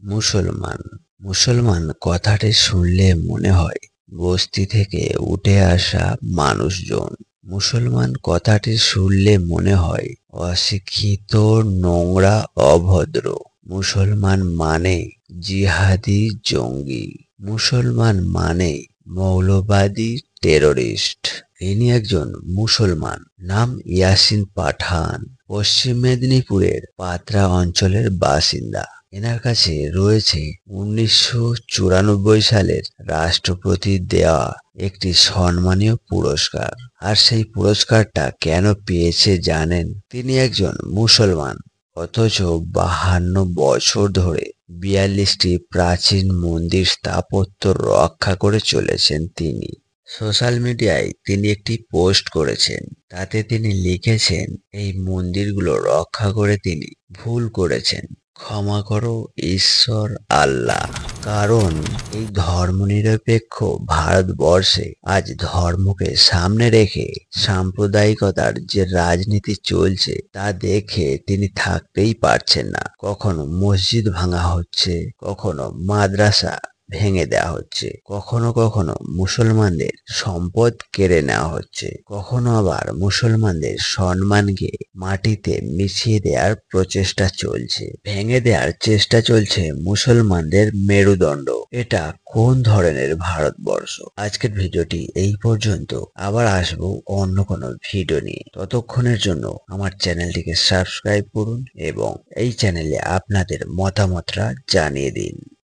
মুসলমান মুসলমান কথাটি শুনলে মনে হয় বস্তি থেকে উঠে আসা মানুষজন। মুসলমান কথাটি শুনলে মনে হয় অশিক্ষিত, নোংরা, অভদ্র। মুসলমান মানে জিহাদি, জঙ্গি। মুসলমান মানে মৌলবাদী, টেররিস্ট। ইনি একজন মুসলমান, নাম ইয়াসিন পাঠান, পশ্চিম মেদিনীপুরের পাত্রা অঞ্চলের বাসিন্দা। এনার কাছে রয়েছে 1994 সালের রাষ্ট্রপতির দেওয়া একটি সম্মানীয় পুরস্কার। আর সেই পুরস্কারটা কেন পেয়েছে জানেন? তিনি একজন মুসলমান, অথচ 52 বছর ধরে 42টি প্রাচীন মন্দির স্থাপত্য রক্ষা করে চলেছেন তিনি। সোশ্যাল মিডিয়ায় তিনি একটি পোস্ট করেছেন, তাতে তিনি লিখেছেন, এই মন্দিরগুলো রক্ষা করে তিনি ভুল করেছেন, ক্ষমা করো ঈশ্বর আল্লাহ। কারণ এই ধর্মনিরপেক্ষ ভারতবর্ষে আজ ধর্মকে সামনে রেখে সাম্প্রদায়িকতার যে রাজনীতি চলছে তা দেখে তিনি থাকতেই পারছেন না। কখনো মসজিদ ভাঙা হচ্ছে, কখনো মাদ্রাসা ভেঙে দেওয়া হচ্ছে, কখনো কখনো মুসলমানদের সম্পদ কেড়ে নেওয়া হচ্ছে, কখনো আবার মুসলমানদের সম্মানকে মাটিতে মিশিয়ে দেওয়ার প্রচেষ্টা চলছে, ভেঙে দেওয়ার চেষ্টা চলছে মুসলমানদের মেরুদণ্ড। এটা কোন ধরনের ভারতবর্ষ? আজকের ভিডিওটি এই পর্যন্ত। আবার আসবো অন্য কোনো ভিডিও নিয়ে। ততক্ষণের জন্য আমার চ্যানেলটিকে সাবস্ক্রাইব করুন এবং এই চ্যানেলে আপনাদের মতামতটা জানিয়ে দিন।